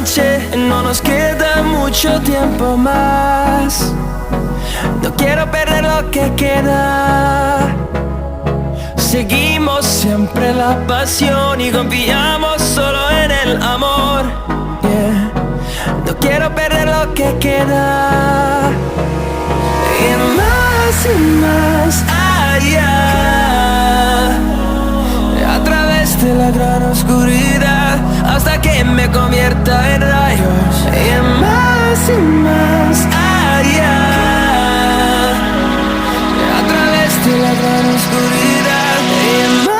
noche, no nos queda mucho tiempo más. No quiero perder lo que queda. Seguimos siempre la pasión y confiamos solo en el amor. Yeah. No quiero perder lo que queda. Y más allá, a través de la gran oscuridad, hasta que me convierta en rayos. Y más allá, a través de la gran oscuridad. Y más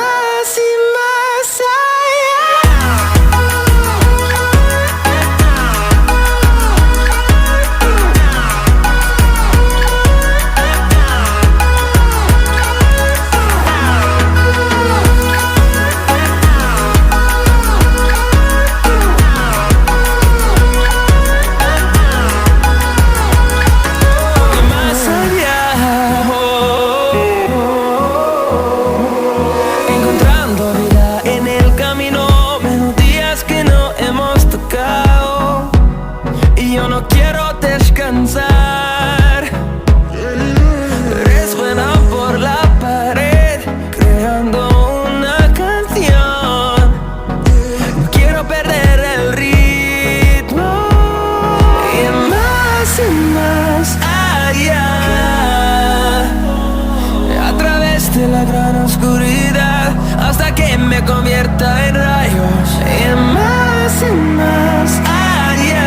convierta en rayos. Y más allá,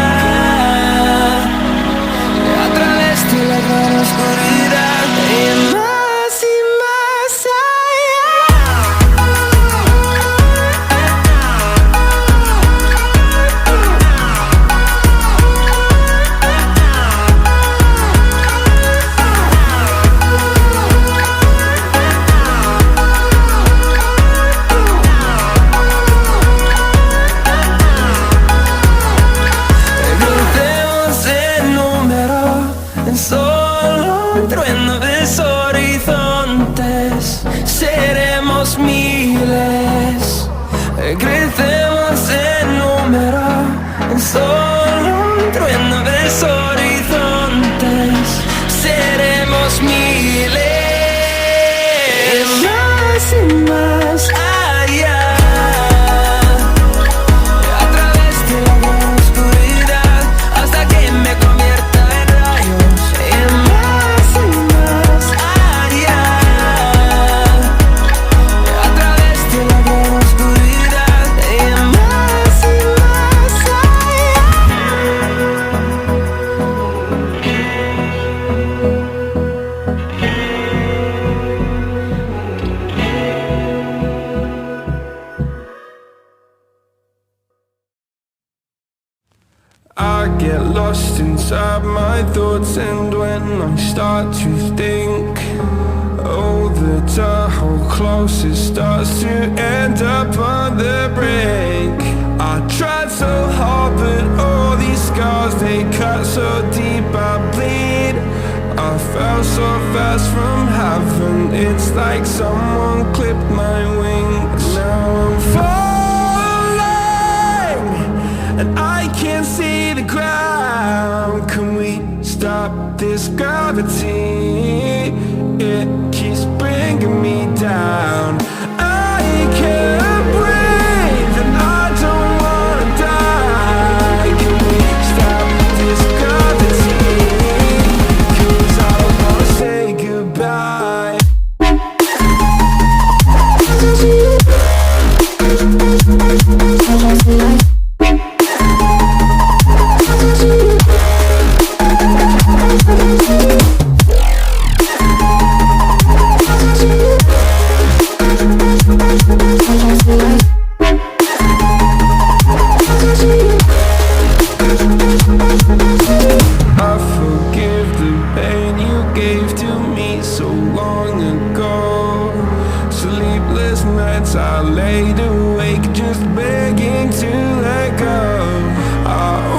a través de la gran oscuridad. Y más crecemos en número, en solo un trueno de horizontes. Seremos miles. Y más allá, a través de la gran oscuridad, hasta que me convierta en rayos. Y más allá, a través de la gran oscuridad. I get lost inside my thoughts, and when I start to think, oh, the tunnel closest starts to end up on the brink. I tried so hard, but all these scars, they cut so deep, I bleed. I fell so fast from heaven, it's like someone clipped my wings. Now I'm falling, and I can't see the ground. Can we stop this gravity? It keeps bringing me down. I can't breathe and I don't wanna die. Can we stop this gravity? 'Cause I don't wanna say goodbye. I laid awake just begging to let go. I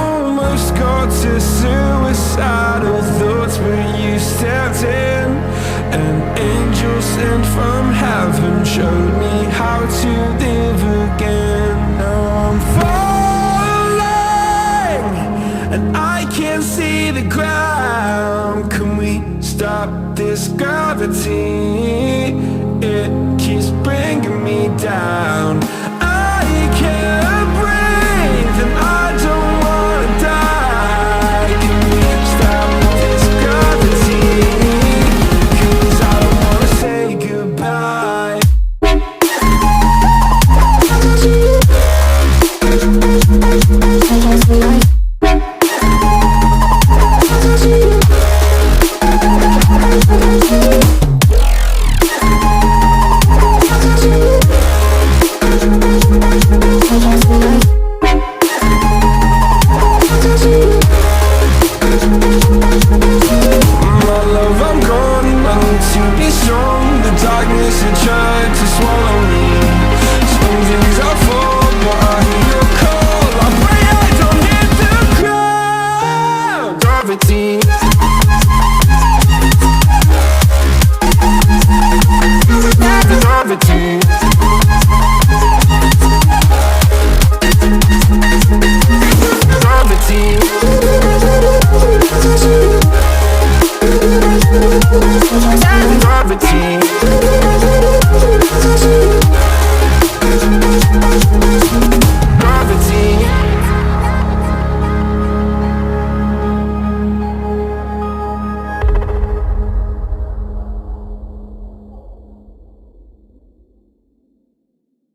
almost got to suicidal thoughts, but you stepped in. An angel sent from heaven showed me how to live again. Now I'm falling, I can't see the ground. Can we stop this gravity? It keeps bringing me down. I can't breathe and I don't wanna die. Can we stop this gravity? 'Cause I don't wanna say goodbye. Gravity.